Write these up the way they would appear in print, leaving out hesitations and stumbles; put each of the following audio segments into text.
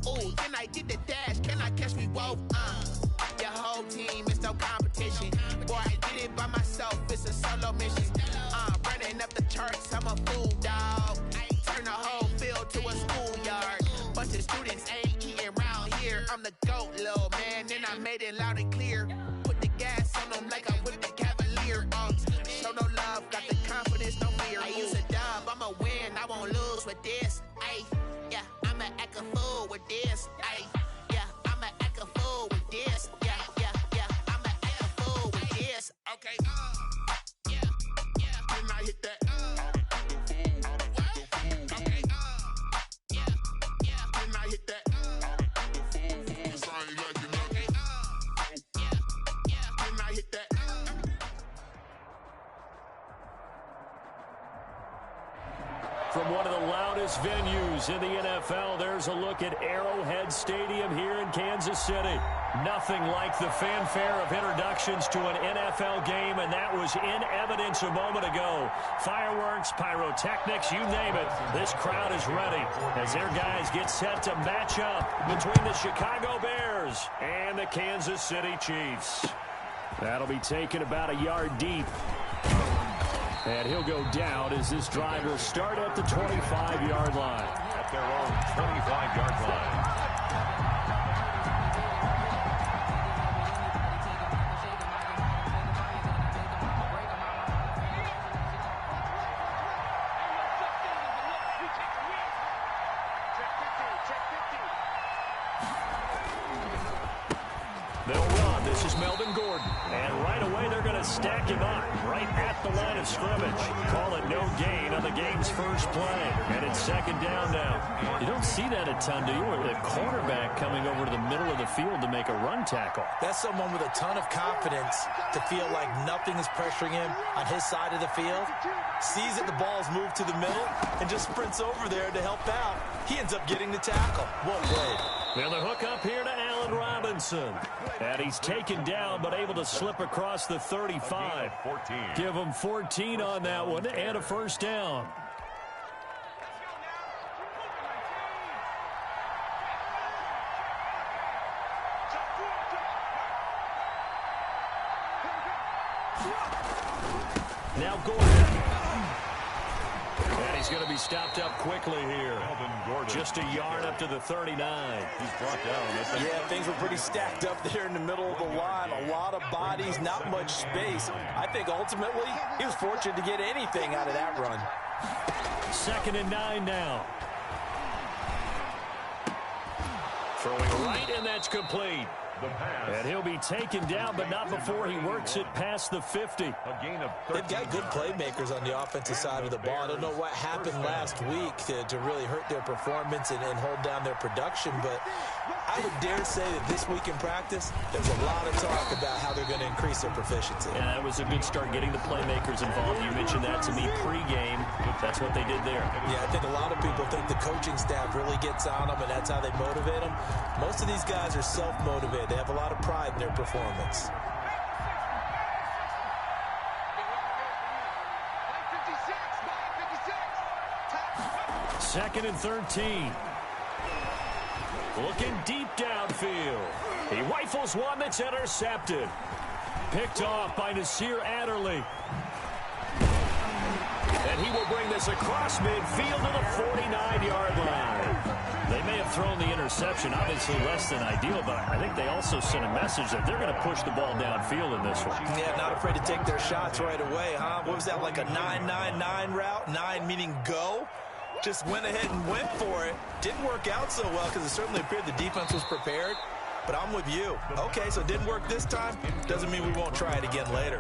Ooh, then I did the dash. Can I catch me? Whoa, your whole team is no competition. Boy, I did it by myself. It's a solo mission. Running up the charts. I'm a fool, dog. Turn the whole field to a schoolyard. Bunch of students ain't eating round here. I'm the GOAT, little man, and I made it loud and clear. Put the gas on them like I'm with the Cavalier. Show no love, got the confidence, no fear. I use a dub, I'ma win, I won't lose with this. Ay, yeah, I'ma act a fool with this. Ay, yeah, I'ma act a fool with this. Yeah, yeah, yeah, I'ma act a fool with this. Okay, yeah, yeah, then I hit that. From one of the loudest venues in the NFL, there's a look at Arrowhead Stadium here in Kansas City. Nothing like the fanfare of introductions to an NFL game, and that was in evidence a moment ago. Fireworks, pyrotechnics, you name it. This crowd is ready as their guys get set to match up between the Chicago Bears and the Kansas City Chiefs. That'll be taken about a yard deep. And he'll go down as this drive will start at the 25-yard line. At their own 25-yard line. They'll run. This is Melvin Gordon. And right away, they're going to stack him up right at the line of scrimmage. Call it no gain on the game's first play. And it's second down now. You don't see that a ton, do you? Or the cornerback coming over to the middle of the field to make a run tackle. That's someone with a ton of confidence to feel like nothing is pressuring him on his side of the field. Sees that the ball's moved to the middle and just sprints over there to help out. He ends up getting the tackle. Well played. Now the hook up here to Allen Robinson. And he's taken down but able to slip across the 35. Give him 14 on that one and a first down. Now Gordon. And he's going to be stopped up quickly here. Just a yard up to the 39. He's brought down. Yeah, things were pretty stacked up there in the middle of the line. A lot of bodies, not much space. I think ultimately he was fortunate to get anything out of that run. 2nd and 9 now. Throwing right, and that's complete. And he'll be taken down, but not before he works it past the 50. They've got good playmakers on the offensive side of the ball. I don't know what happened last week to really hurt their performance and hold down their production, but I would dare say that this week in practice, there's a lot of talk about how they're going to increase their proficiency. Yeah, that was a good start getting the playmakers involved. You mentioned that to me pregame. That's what they did there. Yeah, I think a lot of people think the coaching staff really gets on them, and that's how they motivate them. Most of these guys are self-motivated. They have a lot of pride in their performance. Second and 13. Looking deep downfield. He rifles one that's intercepted. Picked off by Nasir Adderley. And he will bring this across midfield to the 49-yard line. They may have thrown the interception, obviously less than ideal, but I think they also sent a message that they're going to push the ball downfield in this one. Yeah, not afraid to take their shots right away, huh? What was that, like a 9-9-9 route? 9 meaning go? Just went ahead and went for it. Didn't work out so well because it certainly appeared the defense was prepared. But I'm with you. Okay, so it didn't work this time. Doesn't mean we won't try it again later.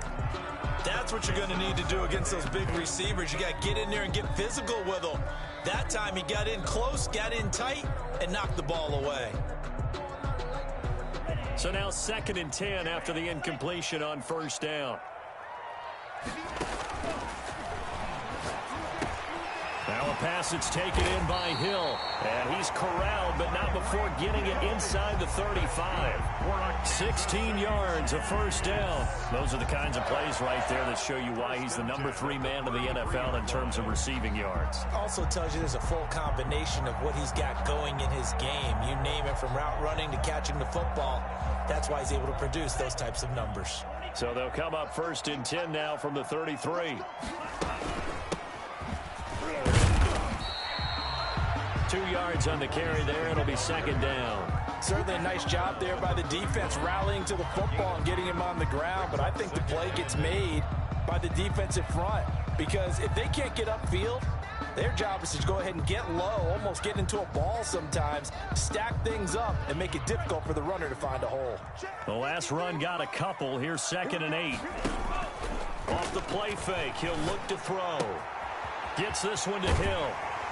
That's what you're going to need to do against those big receivers. You got to get in there and get physical with them. That time he got in close, got in tight, and knocked the ball away. So now 2nd and 10 after the incompletion on first down. Now a pass that's taken in by Hill. And he's corralled, but not before getting it inside the 35. 16 yards, a first down. Those are the kinds of plays right there that show you why he's the number 3 man of the NFL in terms of receiving yards. Also tells you there's a full combination of what he's got going in his game. You name went from route running to catching the football. That's why he's able to produce those types of numbers. So they'll come up 1st and 10 now from the 33. 2 yards on the carry there. It'll be 2nd down. Certainly a nice job there by the defense rallying to the football and getting him on the ground. But I think the play gets made by the defensive front, because if they can't get upfield, their job is to go ahead and get low, almost get into a ball sometimes, stack things up, and make it difficult for the runner to find a hole. The last run got a couple. Here's 2nd and 8. Off the play fake, he'll look to throw. Gets this one to Hill.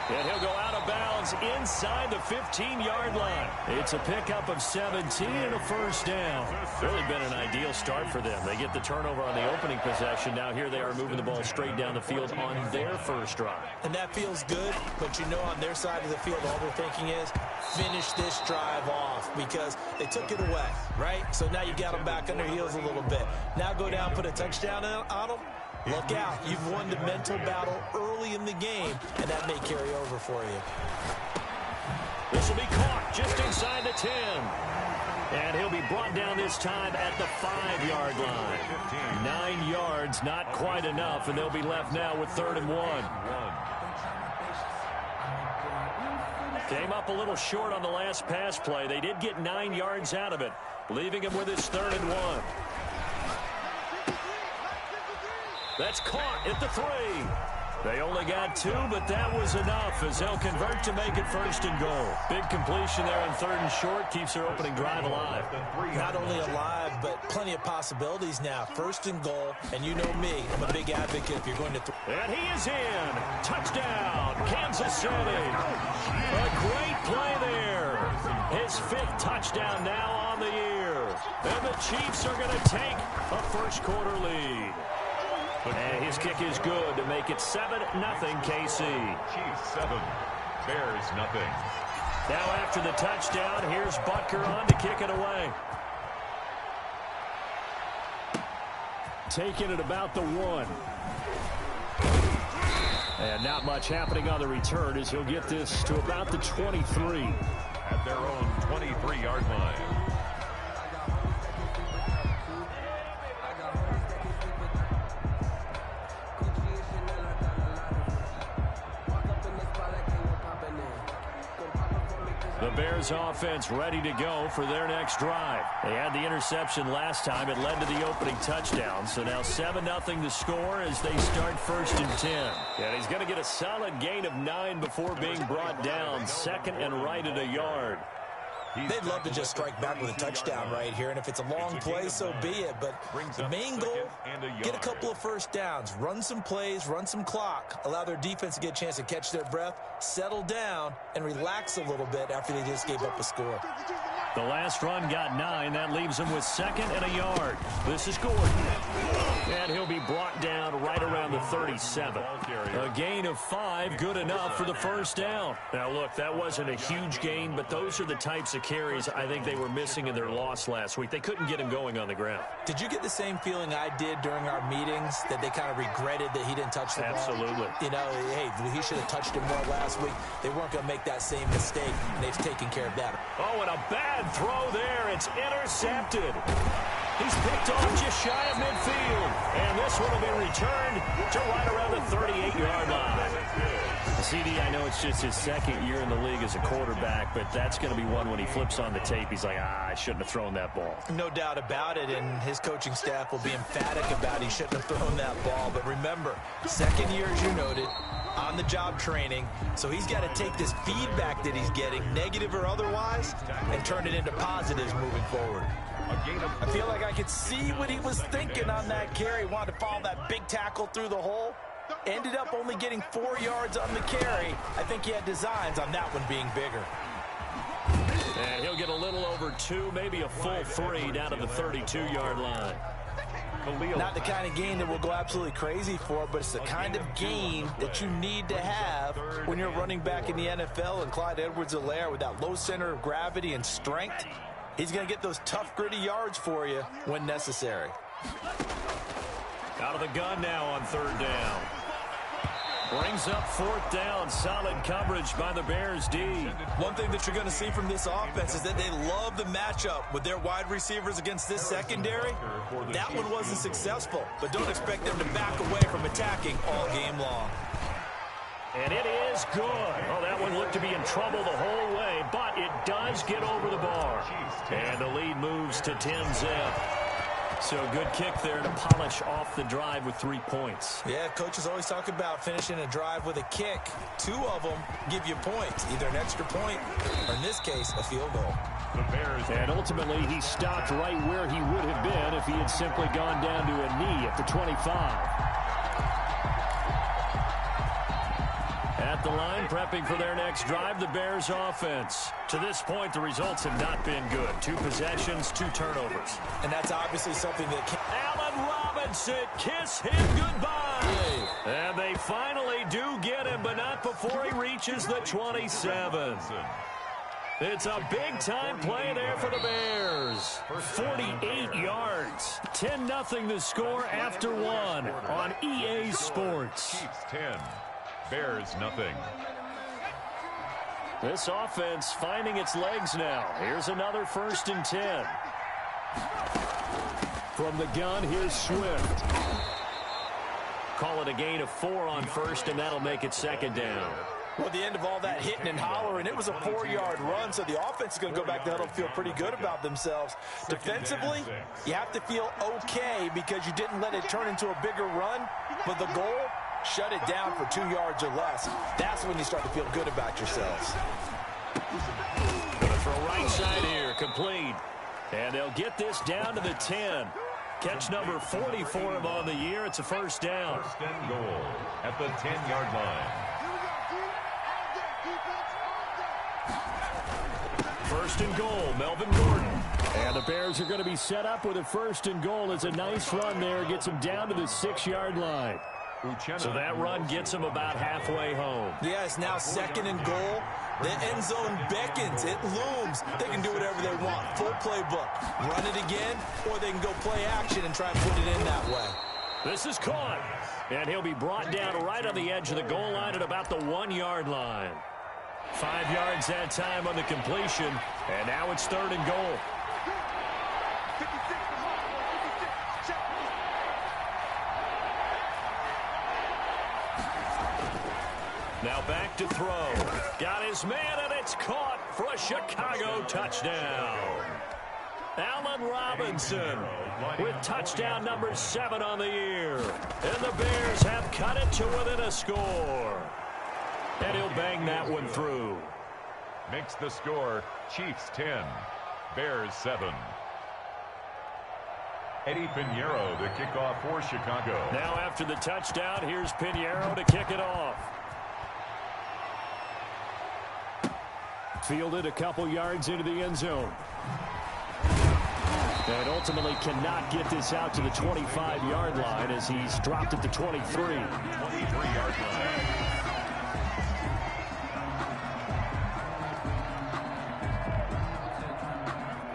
And he'll go out of bounds inside the 15-yard line. It's a pickup of 17 and a 1st down. Really been an ideal start for them. They get the turnover on the opening possession. Now here they are moving the ball straight down the field on their first drive. And that feels good, but you know on their side of the field all they're thinking is finish this drive off, because they took it away, right? So now you got them back on their heels a little bit. Now go down, put a touchdown on them. Look out. You've won the mental battle early in the game, and that may carry over for you. This will be caught just inside the 10. And he'll be brought down this time at the 5-yard line. 9 yards, not quite enough, and they'll be left now with 3rd and 1. Came up a little short on the last pass play. They did get 9 yards out of it, leaving him with his 3rd and 1. That's caught at the 3. They only got 2, but that was enough as they'll convert to make it 1st and goal. Big completion there on 3rd and short, keeps their opening drive alive. Not only alive, but plenty of possibilities now. 1st and goal, and you know me, I'm a big advocate if you're going to and he is in. Touchdown, Kansas City. A great play there. His 5th touchdown now on the year. And the Chiefs are going to take a first-quarter lead. And his kick is good to make it 7-0 KC. Chiefs 7, Bears nothing. Now after the touchdown, here's Butker on to kick it away. Taking it about the 1. And not much happening on the return as he'll get this to about the 23. At their own 23-yard line. The Bears offense ready to go for their next drive. They had the interception last time. It led to the opening touchdown. So now 7-0 to score as they start 1st and 10. And he's going to get a solid gain of 9 before being brought down. 2nd and right at a yard. They'd love to just strike back with a touchdown right here, and if it's a long play, so be it. But the main goal, get a couple of 1st downs, run some plays, run some clock, allow their defense to get a chance to catch their breath, settle down, and relax a little bit after they just gave up a score. The last run got 9. That leaves him with 2nd and a yard. This is Gordon. And he'll be brought down right around the 37. A gain of 5, good enough for the 1st down. Now, look, that wasn't a huge gain, but those are the types of carries I think they were missing in their loss last week. They couldn't get him going on the ground. Did you get the same feeling I did during our meetings, that they kind of regretted that he didn't touch the ball? Absolutely. You know, hey, he should have touched it more last week. They weren't going to make that same mistake, and they've taken care of that. Oh, and a bad throw there. It's intercepted. He's picked off just shy of midfield. And this one will be returned to right around the 38-yard line. CD, I know it's just his 2nd year in the league as a quarterback, but that's going to be one when he flips on the tape. He's like, I shouldn't have thrown that ball. No doubt about it, and his coaching staff will be emphatic about he shouldn't have thrown that ball. But remember, 2nd year, as you noted, on-the-job training, so he's got to take this feedback that he's getting, negative or otherwise, and turn it into positives moving forward. I feel like I could see what he was thinking on that carry. Wanted to follow that big tackle through the hole. Ended up only getting 4 yards on the carry. I think he had designs on that one being bigger. And he'll get a little over 2, maybe a full 3 down to the 32-yard line. Not the kind of gain that we'll go absolutely crazy for, but it's the kind of gain that you need to have when you're running back in the NFL. And Clyde Edwards-Helaire, with that low center of gravity and strength, he's going to get those tough, gritty yards for you when necessary. Out of the gun now on 3rd down. Brings up 4th down. Solid coverage by the Bears D. One thing that you're going to see from this offense is that they love the matchup with their wide receivers against this secondary. That one wasn't successful, but don't expect them to back away from attacking all game long. And it is good. Oh, that one looked to be in trouble the whole way, but it does get over the bar. And the lead moves to 10-zip. So good kick there to polish off the drive with 3 points. Yeah, coaches always talk about finishing a drive with a kick. 2 of them give you points, either an extra point or, in this case, a field goal. And ultimately, he stopped right where he would have been if he had simply gone down to a knee at the 25. At the line, prepping for their next drive, the Bears offense. To this point, the results have not been good. 2 possessions, 2 turnovers. And that's obviously something that Allen Robinson, kiss him goodbye. And they finally do get him, but not before he reaches the 27. It's a big-time play there for the Bears. 48 yards. 10-0 the score after 1 on EA Sports. 10. Bears nothing. This offense finding its legs now. Here's another 1st and 10. From the gun, here's Swift. Call it a gain of 4 on 1st, and that'll make it 2nd down. Well, the end of all that hitting and hollering, it was a 4-yard run, so the offense is going to go back to huddle and feel pretty good about themselves. Defensively, you have to feel okay because you didn't let it turn into a bigger run, but the goal, shut it down for 2 yards or less. That's when you start to feel good about yourselves. Gonna throw right side here, complete. And they'll get this down to the 10. Catch number 40 for him on the year. It's a 1st down. 1st and goal at the 10-yard line. 1st and goal, Melvin Gordon. And the Bears are going to be set up with a 1st and goal. It's a nice run there. Gets them down to the 6-yard line. So that run gets them about halfway home. Yeah, it's now 2nd and goal. The end zone beckons. It looms. They can do whatever they want. Full playbook. Run it again, or they can go play action and try and put it in that way. This is caught. And he'll be brought down right on the edge of the goal line at about the 1-yard line. 5 yards that time on the completion. And now it's 3rd and goal. Now back to throw. Got his man, and it's caught for a Chicago touchdown. Allen Robinson with touchdown number 7 on the year. And the Bears have cut it to within a score. And he'll bang that one through. Makes the score Chiefs 10, Bears 7. Eddie Pinheiro, the kickoff for Chicago. Now after the touchdown, here's Pinheiro to kick it off. Fielded a couple yards into the end zone. And ultimately cannot get this out to the 25-yard line as he's dropped at the 23. 23-yard line.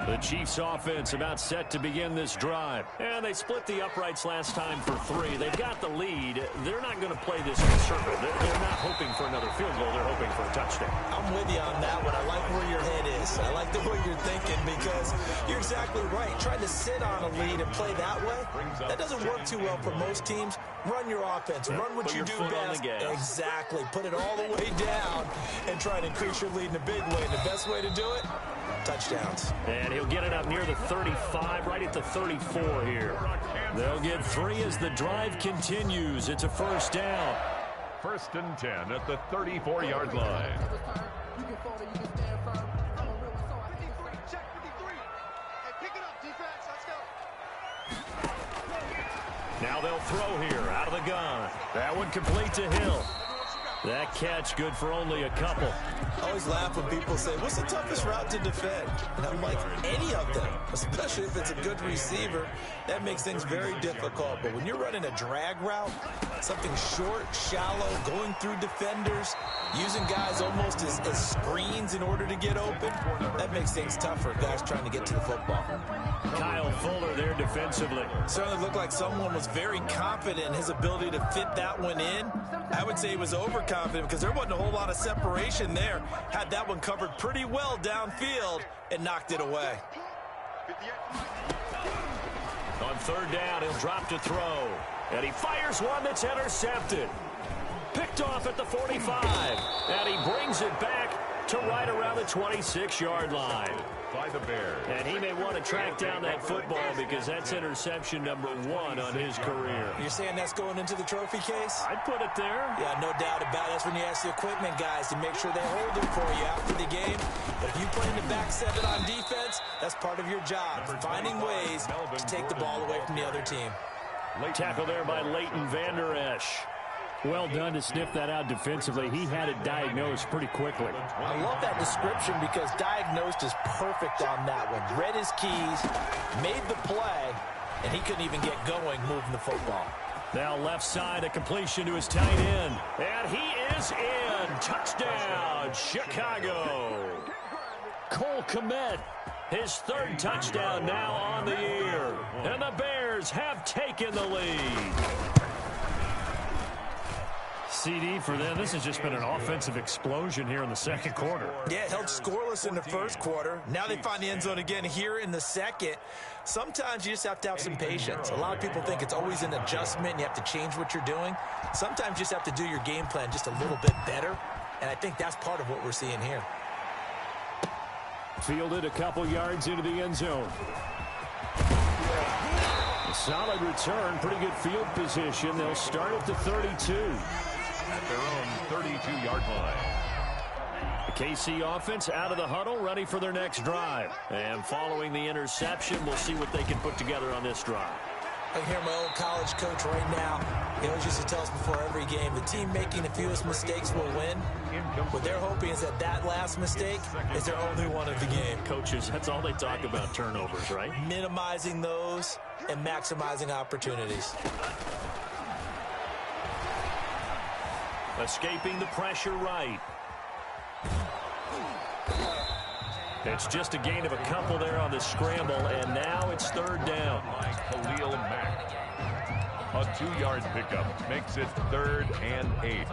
The Chiefs offense about set to begin this drive. And they split the uprights last time for 3. They've got the lead. They're not going to play this conservative. They're not hoping for another field goal. They're hoping for a touchdown. I'm with you on that one. I like where your head is. I like the way you're thinking because you're exactly right. Trying to sit on a lead and play that way, that doesn't work too well for most teams. Run your offense. Run what you do best. Exactly. Put it all the way down and try to increase your lead in a big way. And the best way to do it, touchdowns. And he'll get it up near the 35, right at the 34 here. They'll get 3 as the drive continues. It's a 1st down. 1st and 10 at the 34-yard line. Now they'll throw here out of the gun. That one complete to Hill. That catch good for only a couple. I always laugh when people say, what's the toughest route to defend? And I'm like, any of them, especially if it's a good receiver. That makes things very difficult. But when you're running a drag route, something short, shallow, going through defenders, using guys almost as screens in order to get open, that makes things tougher, guys trying to get to the football. Kyle Fuller there defensively. Certainly looked like someone was very confident in his ability to fit that one in. I would say he was overconfident because there wasn't a whole lot of separation there. Had that one covered pretty well downfield and knocked it away. On third down, he'll drop to throw. And he fires one that's intercepted. Picked off at the 45. And he brings it back to right around the 26-yard line. By the Bears. And he may want to track down that football because that's interception number 1 on his career. You're saying that's going into the trophy case? I'd put it there. Yeah, no doubt about it. That's when you ask the equipment guys to make sure they hold it for you after the game. But if you play in the back 7 on defense, that's part of your job, finding ways to take the ball away from the other team. Tackle there by Leighton Vander Esch. Well done to sniff that out defensively. He had it diagnosed pretty quickly. I love that description because diagnosed is perfect on that one. Read his keys, made the play, and he couldn't even get going moving the football. Now left side, a completion to his tight end. And he is in. Touchdown, Chicago. Cole Kmet, his 3rd touchdown now on the year. And the Bears have taken the lead. CD for them. This has just been an offensive explosion here in the second quarter. Yeah, held scoreless in the first quarter. Now they find the end zone again here in the second. Sometimes you just have to have some patience. A lot of people think it's always an adjustment. You have to change what you're doing. Sometimes you just have to do your game plan just a little bit better. And I think that's part of what we're seeing here. Fielded a couple yards into the end zone. A solid return, pretty good field position. They'll start at the 32. At their own 32-yard line. The KC offense out of the huddle, ready for their next drive. And following the interception, we'll see what they can put together on this drive. I can hear my old college coach right now. He always used to tell us before every game, the team making the fewest mistakes will win. What they're hoping is that that last mistake is their only one of the game. Coaches, that's all they talk about, turnovers, right? Minimizing those and maximizing opportunities. Escaping the pressure right. It's just a gain of a couple there on the scramble, and now it's 3rd down. Khalil Mack. A 2-yard pickup makes it 3rd and 8.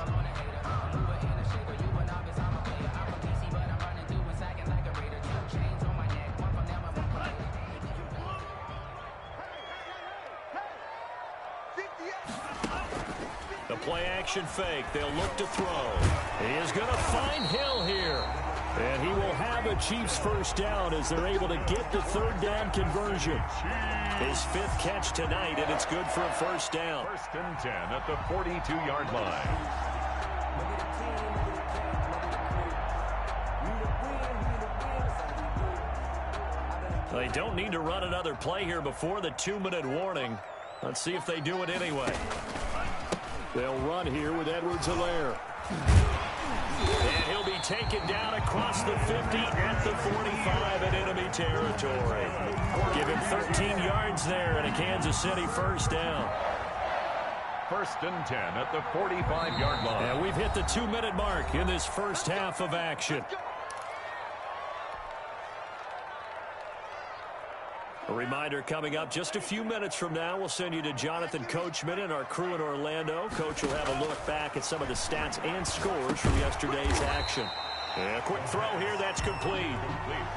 The play-action fake. They'll look to throw. He is going to find Hill here. And he will have a Chiefs first down as they're able to get the 3rd down conversion. His 5th catch tonight, and it's good for a first down. 1st and 10 at the 42-yard line. They don't need to run another play here before the 2-minute warning. Let's see if they do it anyway. They'll run here with Edwards-Helaire. And he'll be taken down across the 50 at the 45 in enemy territory. Give him 13 yards there and a Kansas City first down. 1st and 10 at the 45-yard line. And we've hit the 2-minute mark in this first half of action. A reminder coming up just a few minutes from now. We'll send you to Jonathan Coachman and our crew in Orlando. Coach will have a look back at some of the stats and scores from yesterday's action. And a quick throw here. That's complete.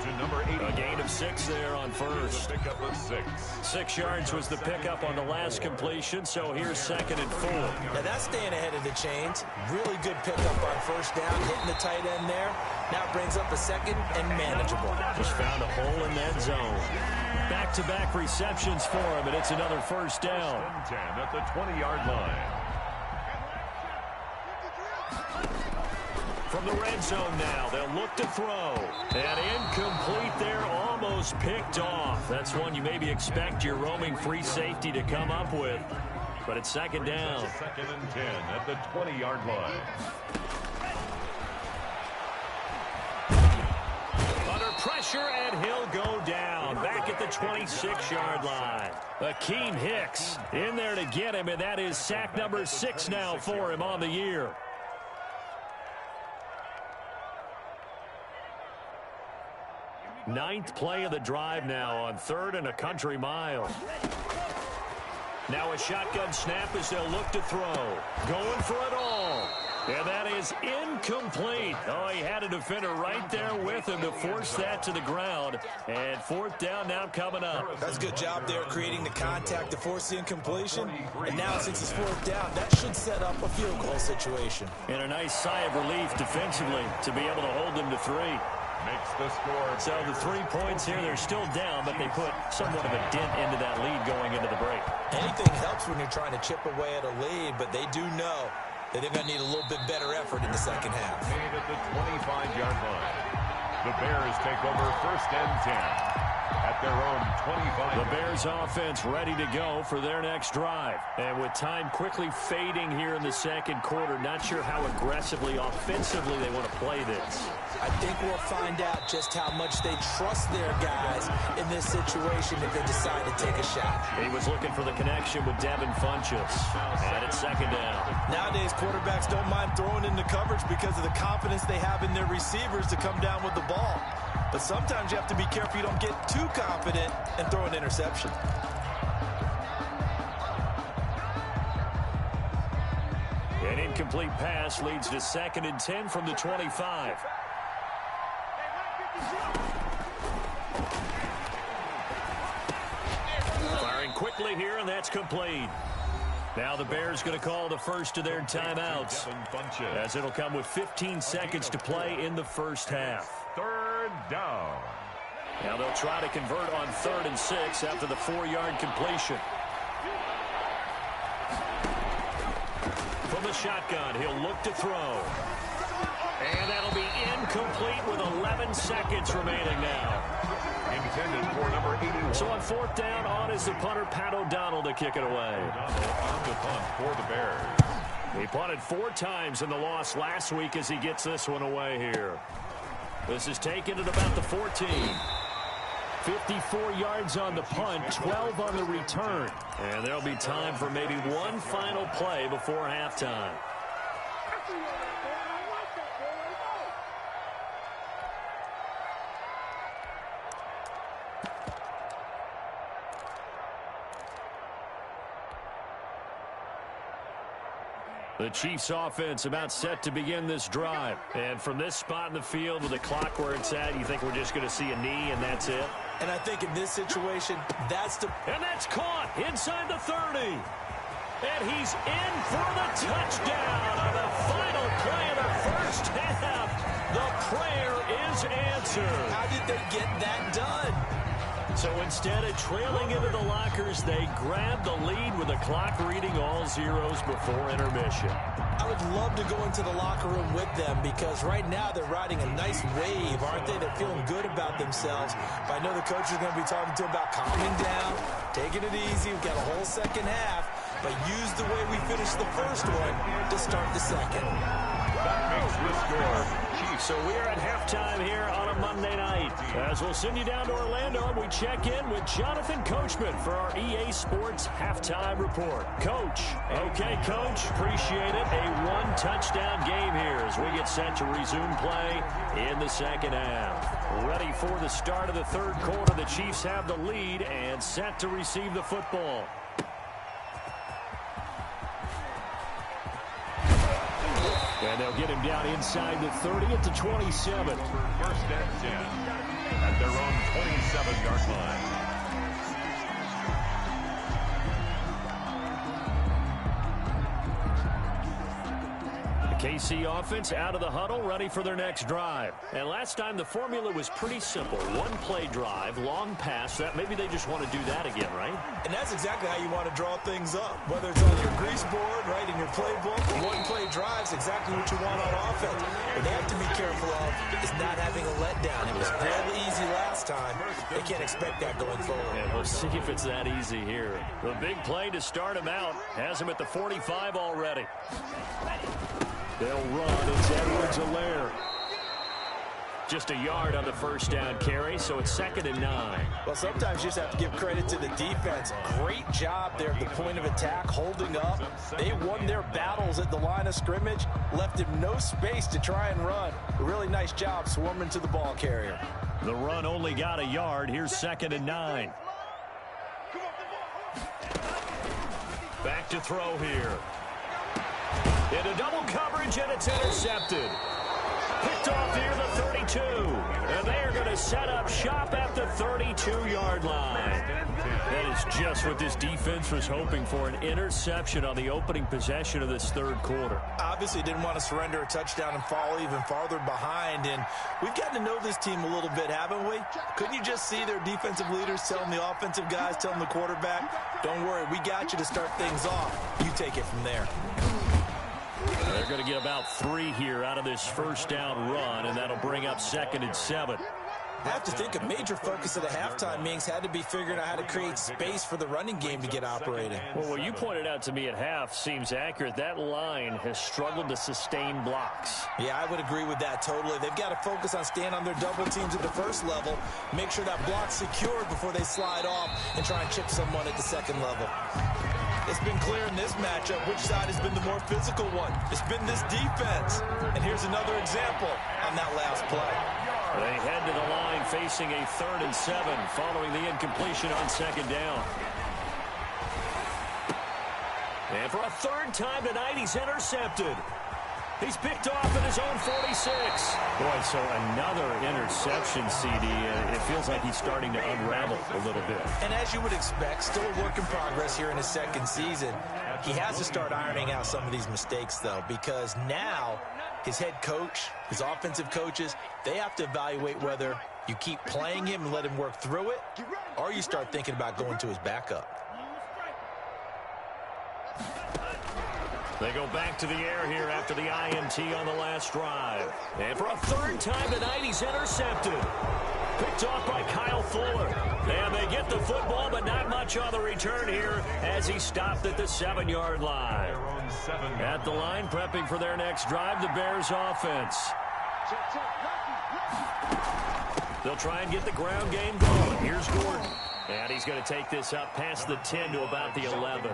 To number 80. A gain of 6 there on first. The pickup of 6. 6 yards was the pickup on the last completion, so here's 2nd and 4. Now that's staying ahead of the chains. Really good pickup on first down, hitting the tight end there. Now it brings up a 2nd and manageable. Just found a hole in that zone. Back-to-back receptions for him, and it's another first down. 10 at the 20-yard line. From the red zone now, they'll look to throw. And incomplete there, almost picked off. That's one you maybe expect your roaming free safety to come up with. But it's 2nd down. 2nd and 10 at the 20-yard line. pressure, and he'll go down. Back at the 26-yard line. Akeem Hicks in there to get him, and that is sack number 6 now for him on the year. Ninth play of the drive now on 3rd and a country mile. Now a shotgun snap as they'll look to throw. Going for it all. And that is incomplete. Oh, he had a defender right there with him to force that to the ground. And 4th down now coming up. That's a good job there creating the contact to force the incompletion. And now since it's 4th down, that should set up a field goal situation. And a nice sigh of relief defensively to be able to hold them to 3. Makes the score. So the 3 points here, they're still down, but they put somewhat of a dent into that lead going into the break. Anything helps when you're trying to chip away at a lead, but they do know that they're going to need a little bit better effort in the second half. Made at the 25-yard line. The Bears take over 1st and 10 at their own 25. The Bears offense ready to go for their next drive. And with time quickly fading here in the second quarter, not sure how aggressively, offensively they want to play this. I think we'll find out just how much they trust their guys in this situation if they decide to take a shot. He was looking for the connection with Devin Funchess. And it's 2nd down. Nowadays, quarterbacks don't mind throwing into coverage because of the confidence they have in their receivers to come down with the ball. But sometimes you have to be careful you don't get too confident and throw an interception. An incomplete pass leads to 2nd and 10 from the 25. Firing quickly here, and that's complete. Now the Bears going to call the first of their timeouts, as it'll come with 15 seconds to play in the first half. 3rd down. Now they'll try to convert on 3rd and 6 after the 4-yard completion. From the shotgun, he'll look to throw. And that'll be incomplete with 11 seconds remaining now. Intended for number 81. So on 4th down, on is the punter, Pat O'Donnell, to kick it away. O'Donnell on the punt for the Bears. He punted 4 times in the loss last week as he gets this one away here. This is taken at about the 14. 54 yards on the punt, 12 on the return. And there'll be time for maybe one final play before halftime. The Chiefs offense about set to begin this drive. And from this spot in the field with the clock where it's at, you think we're just going to see a knee and that's it? And I think in this situation, that's the... And that's caught inside the 30. And he's in for the touchdown on the final play of the first half. The prayer is answered. How did they get that done? So instead of trailing into the lockers, they grabbed the lead with the clock reading all zeros before intermission. I would love to go into the locker room with them because right now they're riding a nice wave, aren't they? They're feeling good about themselves. But I know the coach is going to be talking to them about calming down, taking it easy. We've got a whole second half, but use the way we finished the first one to start the second. That makes the score. So we're at halftime here on a Monday night. As we'll send you down to Orlando, and we check in with Jonathan Coachman for our EA Sports Halftime Report. Coach. Okay, Coach. Appreciate it. A one-touchdown game here as we get set to resume play in the second half. Ready for the start of the third quarter. The Chiefs have the lead and set to receive the football. And they'll get him down inside the 30 at the 27. 1st and 10 at their own 27-yard line. KC offense out of the huddle, ready for their next drive. And last time the formula was pretty simple. One-play drive, long pass. That maybe they just want to do that again, right? And that's exactly how you want to draw things up. Whether it's on your grease board, right, in your playbook, one-play drive's exactly what you want on offense. What they have to be careful of is not having a letdown. It was real easy last time. They can't expect that going forward. And we'll see if it's that easy here. The big play to start him out has him at the 45 already. They'll run. It's Edwards-Helaire. just a yard on the first down carry, so it's 2nd and 9. Well, sometimes you just have to give credit to the defense. Great job there at the point of attack, holding up. They won their battles at the line of scrimmage, left him no space to try and run. A really nice job swarming to the ball carrier. The run only got a yard. Here's 2nd and 9. Back to throw here. Into double coverage, and it's intercepted. Picked off near the 32. And they are going to set up shop at the 32-yard line. That is just what this defense was hoping for, an interception on the opening possession of this third quarter. Obviously didn't want to surrender a touchdown and fall even farther behind. And we've gotten to know this team a little bit, haven't we? Couldn't you just see their defensive leaders telling the offensive guys, telling the quarterback, don't worry, we got you to start things off. You take it from there. They're going to get about 3 here out of this first down run, and that'll bring up 2nd and 7. I have to think a major focus at the halftime meetings had to be figuring out how to create space for the running game to get operating. Well, what you pointed out to me at half seems accurate. That line has struggled to sustain blocks. Yeah, I would agree with that totally. They've got to focus on staying on their double teams at the first level, make sure that block's secured before they slide off and try and chip someone at the second level. It's been clear in this matchup which side has been the more physical one. It's been this defense. And here's another example on that last play. They head to the line facing a 3rd and 7 following the incompletion on 2nd down. And for a 3rd time tonight, he's intercepted. He's picked off at his own 46. Boy, so another interception, CD. It feels like he's starting to unravel a little bit. And as you would expect, still a work in progress here in his 2nd season. He has to start ironing out some of these mistakes, though, because now his head coach, his offensive coaches, they have to evaluate whether you keep playing him and let him work through it, or you start thinking about going to his backup. They go back to the air here after the INT on the last drive. And for a 3rd time tonight, he's intercepted. Picked off by Kyle Fuller. And they get the football, but not much on the return here as he stopped at the 7-yard line. At the line, prepping for their next drive, the Bears offense. They'll try and get the ground game going. Here's Gordon. And he's going to take this up past the 10 to about the 11.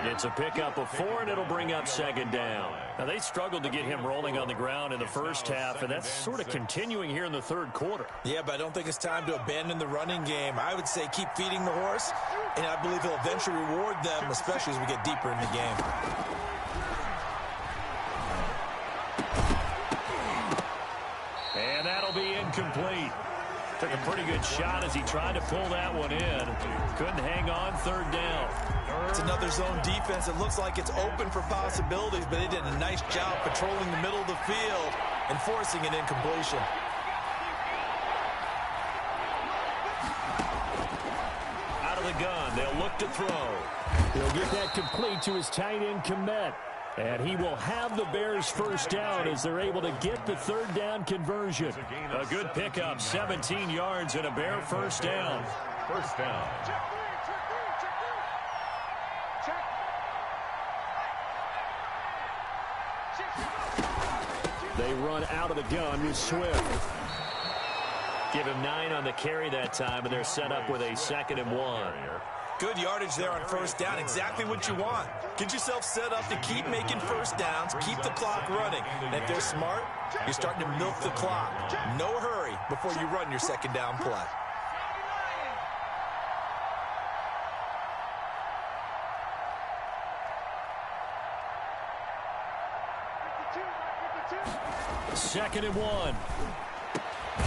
It's a pickup of 4, and it'll bring up 2nd down. Now, they struggled to get him rolling on the ground in the first half, and that's sort of continuing here in the third quarter. Yeah, but I don't think it's time to abandon the running game. I would say keep feeding the horse, and I believe he'll eventually reward them, especially as we get deeper in the game. And that'll be incomplete. Took a pretty good shot as he tried to pull that one in. Couldn't hang on 3rd down. It's another zone defense. It looks like it's open for possibilities, but they did a nice job patrolling the middle of the field and forcing an incompletion. Out of the gun, they'll look to throw. He'll get that complete to his tight end, Komet. And he will have the Bears first down as they're able to get the 3rd down conversion. A good pickup, 17 yards and a Bear first down. First down. They run out of the gun with Swift. Give him 9 on the carry that time, and they're set up with a 2nd and 1. Good yardage there on first down, exactly what you want. Get yourself set up to keep making first downs, keep the clock running. And if they're smart, you're starting to milk the clock. No hurry before you run your 2nd down play. Second and 1.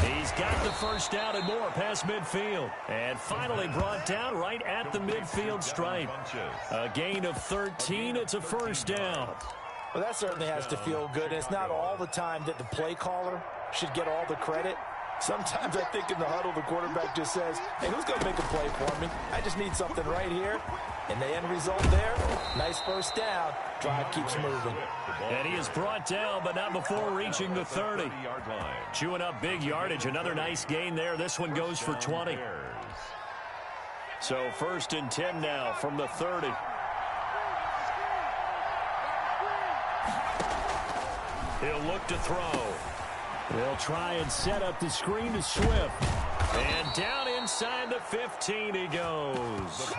He's got the first down and more past midfield. And finally brought down right at the midfield stripe. A gain of 13. It's a first down. Well, that certainly has to feel good. And it's not all the time that the play caller should get all the credit. Sometimes I think in the huddle, the quarterback just says, hey, who's going to make a play for me? I just need something right here. And the end result there, nice first down. Drive keeps moving. And he is brought down, but not before reaching the 30. Chewing up big yardage. Another nice gain there. This one goes for 20. So 1st and 10 now from the 30. He'll look to throw. They'll try and set up the screen to Swift. And down inside the 15 he goes.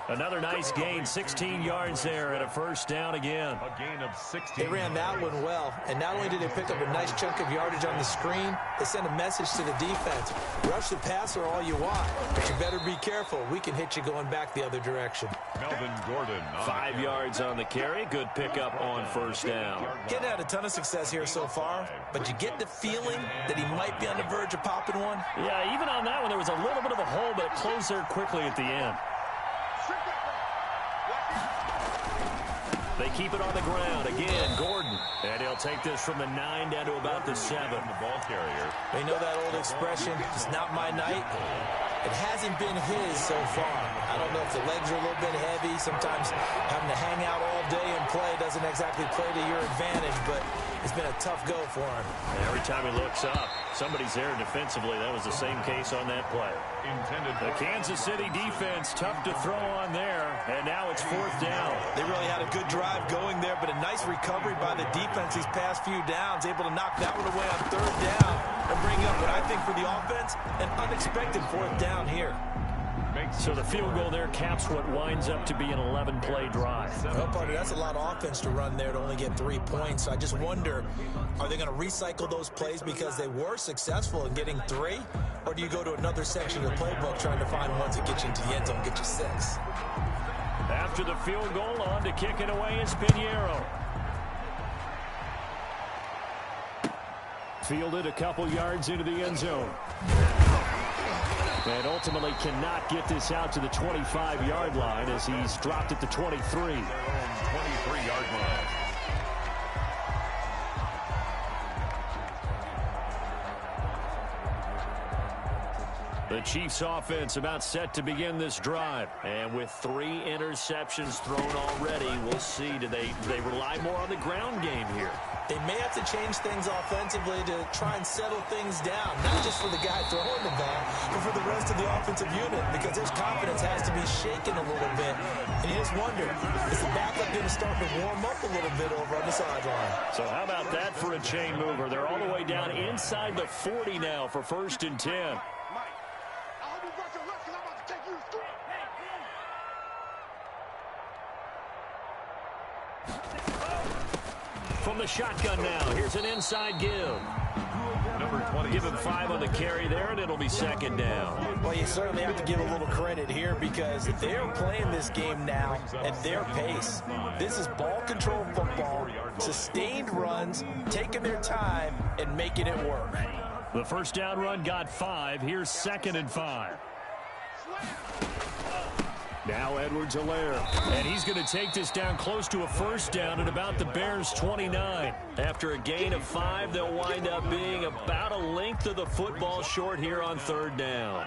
Another nice gain, 16 yards there and a first down again. A gain of 16. They ran that one well, and not only did they pick up a nice chunk of yardage on the screen, they sent a message to the defense. Rush the passer all you want, but you better be careful. We can hit you going back the other direction. Melvin Gordon. 5 yards on the carry. Good pickup on first down. Getting had a ton of success here so far, but you get the feeling that he might be on the verge of popping one. Yeah, even on that one, there was a little bit of a hole, but it closed there quickly at the end. They keep it on the ground. Again, Gordon. And he'll take this from the 9 down to about the 7. The ball carrier. They know that old expression, it's not my night. It hasn't been his so far. I don't know if the legs are a little bit heavy. Sometimes having to hang out all day and play doesn't exactly play to your advantage, but it's been a tough go for him. And every time he looks up, somebody's there defensively. That was the same case on that play. The Kansas City defense, tough to throw on there, and now it's fourth down. They really had a good drive going there, but a nice recovery by the defense these past few downs, able to knock that one away on third down and bring up what I think for the offense, an unexpected fourth down here. So the field goal there caps what winds up to be an 11-play drive. Well, partner, that's a lot of offense to run there to only get 3 points. So I just wonder, are they going to recycle those plays because they were successful in getting 3? Or do you go to another section of the playbook trying to find ones that get you into the end zone, get you 6? After the field goal, on to kick it away is Pinheiro. Fielded a couple yards into the end zone. And ultimately cannot get this out to the 25-yard line as he's dropped at the 23. 23-yard line. The Chiefs offense about set to begin this drive. And with 3 interceptions thrown already, we'll see. Do they rely more on the ground game here? They may have to change things offensively to try and settle things down, not just for the guy throwing the ball, but for the rest of the offensive unit, because his confidence has to be shaken a little bit. And you just wonder, is the backup going to start to warm up a little bit over on the sideline? So how about that for a chain mover? They're all the way down inside the 40 now for 1st and 10. From the shotgun now, here's an inside give. Number 20. Give him 5 on the carry there, and it'll be 2nd down. Well, you certainly have to give a little credit here because they're playing this game now at their pace. This is ball control football, sustained runs, taking their time, and making it work. The first down run got 5. Here's 2nd and 5. Now Edwards-Helaire, and he's going to take this down close to a first down at about the Bears' 29. After a gain of 5, they'll wind up being about a length of the football short here on 3rd down.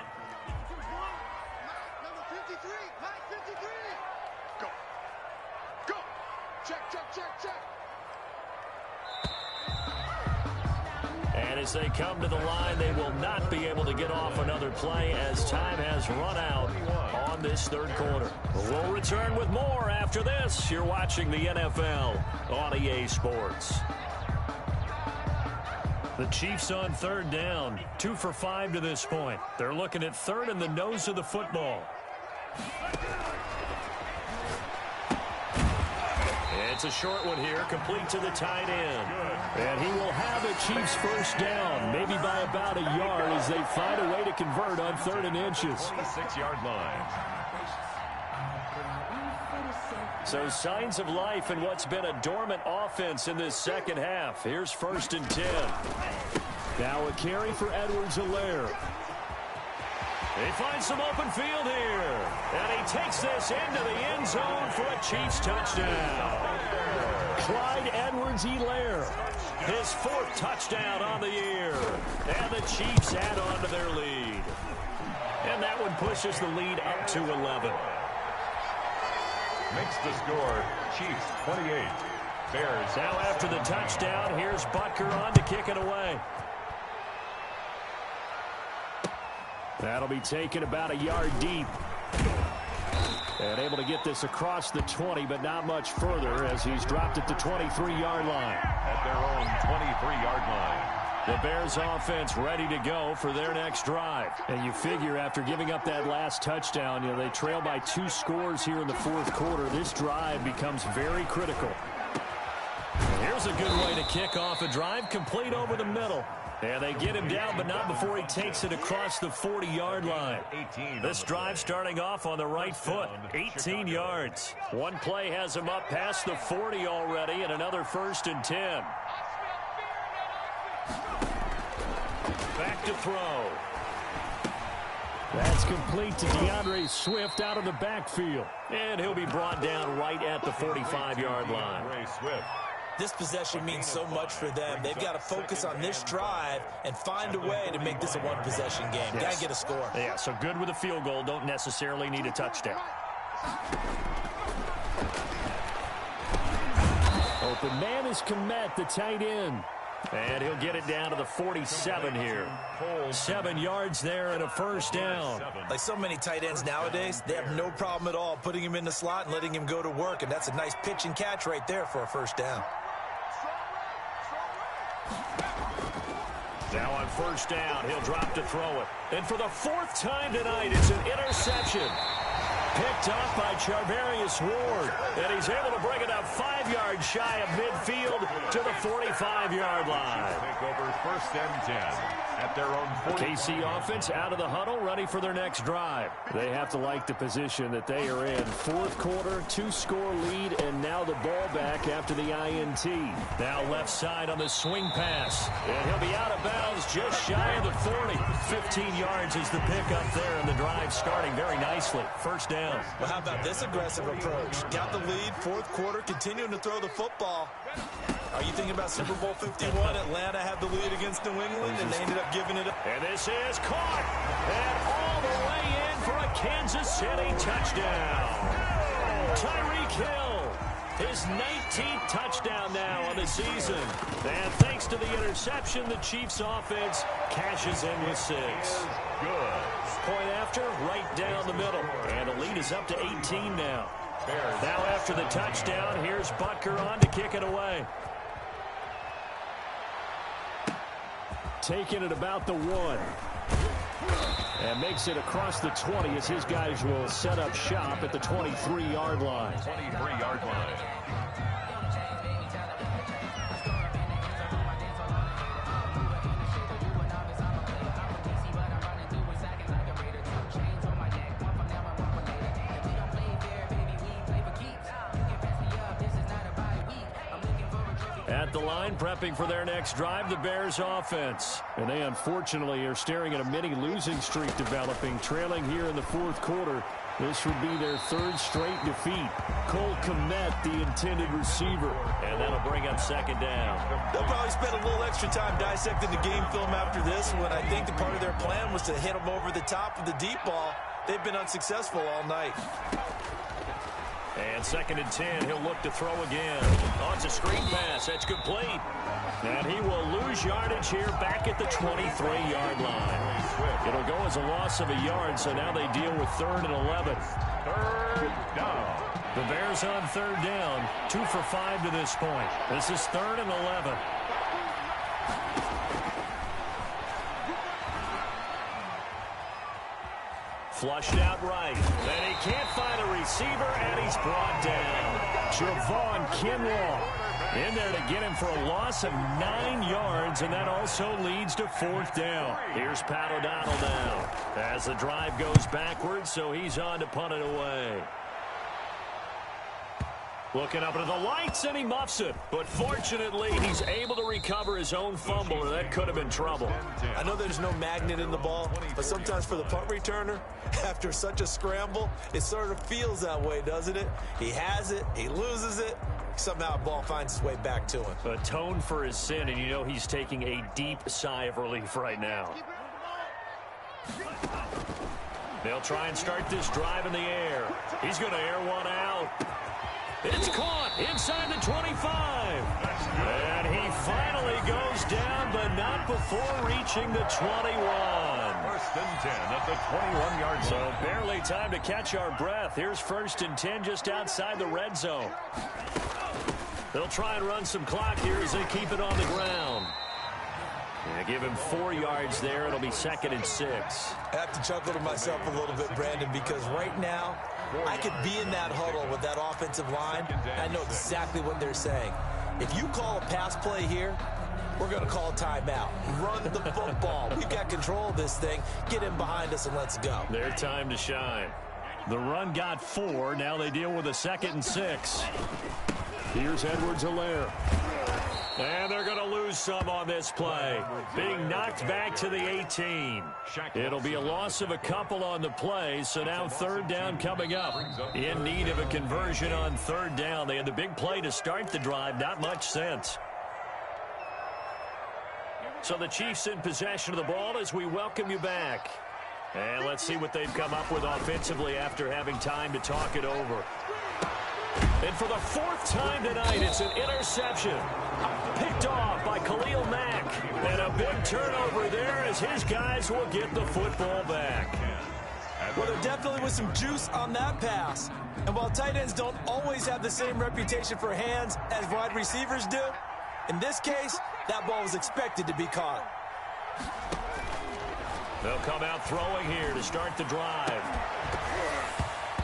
And as they come to the line, they will not be able to get off another play as time has run out on this 3rd quarter. We'll return with more after this. You're watching the NFL on EA Sports. The Chiefs on 3rd down, 2 for 5 to this point. They're looking at 3rd and the nose of the football. It's a short one here, complete to the tight end. And he will have a Chiefs first down, maybe by about a yard as they find a way to convert on 3rd and inches. 26-yard line. So signs of life in what's been a dormant offense in this second half. Here's 1st and 10. Now a carry for Edwards-Helaire. They find some open field here. And he takes this into the end zone for a Chiefs touchdown. Clyde Edwards-Helaire, his 4th touchdown on the year. And the Chiefs add on to their lead. And that one pushes the lead up to 11. Makes the score, Chiefs 28. Bears. Now after the touchdown, here's Butker on to kick it away. That'll be taken about a yard deep. And able to get this across the 20, but not much further as he's dropped at the 23-yard line. At their own 23-yard line. The Bears offense ready to go for their next drive. And you figure after giving up that last touchdown, they trail by 2 scores here in the fourth quarter. This drive becomes very critical. Here's a good way to kick off a drive, complete over the middle. And they get him down, but not before he takes it across the 40-yard line. This drive starting off on the right foot, 18 yards. One play has him up past the 40 already, and another 1st and 10. Back to throw. That's complete to DeAndre Swift out of the backfield. And he'll be brought down right at the 45-yard line. This possession means so much for them. They've got to focus on this drive and find a way to make this a one-possession game. Yes. Got to get a score. Yeah, so good with a field goal. Don't necessarily need a touchdown. Open man is Kmet, the tight end. And he'll get it down to the 47 here. 7 yards there and a 1st down. Like so many tight ends nowadays, they have no problem at all putting him in the slot and letting him go to work. And that's a nice pitch and catch right there for a 1st down. Now on 1st down, he'll drop to throw it. And for the 4th time tonight, it's an interception. Picked off by Charvarius Ward. And he's able to bring it up 5 yards shy of midfield to the 45-yard line. Take over 1st and 10 at their own 40. KC offense out of the huddle, ready for their next drive. They have to like the position that they are in. 4th quarter, 2-score lead, and now the ball back after the INT. Now left side on the swing pass. And he'll be out of bounds just shy of the 40. 15 yards is the pickup there, and the drive starting very nicely. 1st down. Well, how about this aggressive approach? Got the lead, 4th quarter, continuing to throw the football. Are you thinking about Super Bowl 51? Atlanta had the lead against New England, and they ended up giving it up. And this is caught. And all the way in for a Kansas City touchdown. Tyreek Hill, his 19th touchdown now on the season. And thanks to the interception, the Chiefs offense cashes in with 6. Good. Point after, right down the middle. And the lead is up to 18 now. Now after the touchdown, here's Butker on to kick it away. Taking it about the 1. And makes it across the 20 as his guys will set up shop at the 23-yard line. 23-yard line. At the line, prepping for their next drive, the Bears offense. And they unfortunately are staring at a mini losing streak developing, trailing here in the 4th quarter. This would be their 3rd straight defeat. Cole Kmet, the intended receiver. And that'll bring up 2nd down. They'll probably spend a little extra time dissecting the game film after this one. I think the part of their plan was to hit them over the top of the deep ball. They've been unsuccessful all night. And 2nd and 10, he'll look to throw again. Oh, it's a screen pass. That's complete. And he will lose yardage here back at the 23-yard line. It'll go as a loss of a yard, so now they deal with 3rd and 11. 3rd down. The Bears on 3rd down, 2 for 5 to this point. This is 3rd and 11. Flushed out right. And he can't find a receiver, and he's brought down. Javon Kinlaw in there to get him for a loss of 9 yards, and that also leads to 4th down. Here's Pat O'Donnell now as the drive goes backwards, so he's on to punt it away. Looking up into the lights, and he muffs it. But fortunately, he's able to recover his own fumble, or that could have been trouble. I know there's no magnet in the ball, but sometimes for the punt returner, after such a scramble, it sort of feels that way, doesn't it? He has it, he loses it, somehow the ball finds its way back to him. Atone for his sin, and you know he's taking a deep sigh of relief right now. They'll try and start this drive in the air. He's going to air one out. It's caught inside the 25. And he finally goes down, but not before reaching the 21. 1st and 10 at the 21-yard line. So barely time to catch our breath. Here's 1st and 10 just outside the red zone. They'll try and run some clock here as they keep it on the ground. Yeah, give him 4 yards there. It'll be 2nd and 6. I have to chuckle to myself a little bit, Brandon, because right now I could be in that huddle with that offensive line. I know exactly what they're saying. If you call a pass play here, we're going to call a timeout. Run the football. We've got control of this thing. Get in behind us and let's go. Their time to shine. The run got 4. Now they deal with a 2nd and 6. Here's Edwards-Helaire. And they're going to lose some on this play. Being knocked back to the 18. It'll be a loss of a couple on the play, so now 3rd down coming up. In need of a conversion on 3rd down. They had the big play to start the drive. Not much sense. So the Chiefs in possession of the ball as we welcome you back. And let's see what they've come up with offensively after having time to talk it over. And for the 4th time tonight, it's an interception. Picked off by Khalil Mack. And a big turnover there as his guys will get the football back. Well, there definitely was some juice on that pass. And while tight ends don't always have the same reputation for hands as wide receivers do, in this case, that ball was expected to be caught. They'll come out throwing here to start the drive.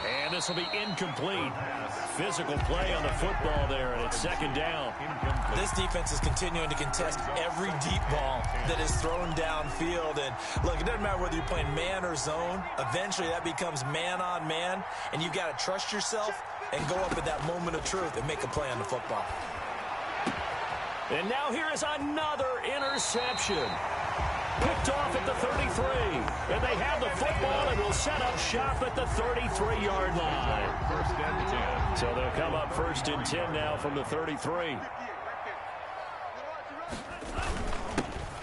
And this will be incomplete. Physical play on the football there, and it's 2nd down. This defense is continuing to contest every deep ball that is thrown downfield. And, look, it doesn't matter whether you're playing man or zone. Eventually, that becomes man on man, and you've got to trust yourself and go up at that moment of truth and make a play on the football. And now here is another interception. Picked off at the 33. And they have the football and will set up shop at the 33-yard line. 1st and 10. So they'll come up 1st and 10 now from the 33.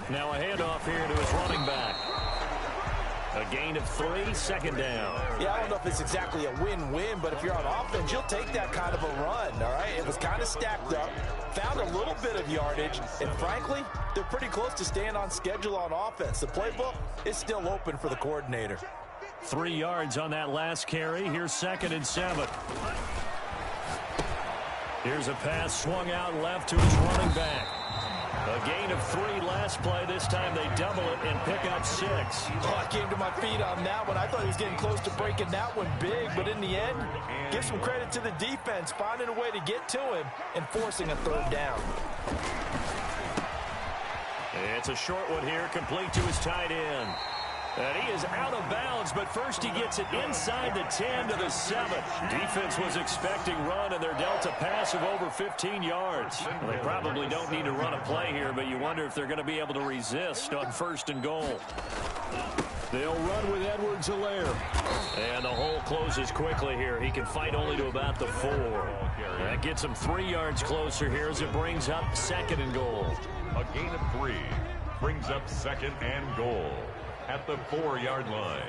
Now a handoff here to his running back. A gain of 3, 2nd down. Yeah, I don't know if it's exactly a win-win, but if you're on offense, you'll take that kind of a run, all right? It was kind of stacked up, found a little bit of yardage, and frankly, they're pretty close to staying on schedule on offense. The playbook is still open for the coordinator. 3 yards on that last carry. Here's 2nd and 7. Here's a pass swung out left to his running back. A gain of 3 last play. This time they double it and pick up 6. Oh, I came to my feet on that one. I thought he was getting close to breaking that one big, but in the end, give some credit to the defense, finding a way to get to him and forcing a 3rd down. It's a short one here, complete to his tight end. And he is out of bounds, but first he gets it inside the 10 to the 7. Defense was expecting run, and they're dealt a pass of over 15 yards. Well, they probably don't need to run a play here, but you wonder if they're going to be able to resist on 1st and goal. They'll run with Edwards-Helaire. And the hole closes quickly here. He can fight only to about the 4. That gets him 3 yards closer here as it brings up 2nd and goal. A gain of 3 brings up 2nd and goal at the 4-yard line.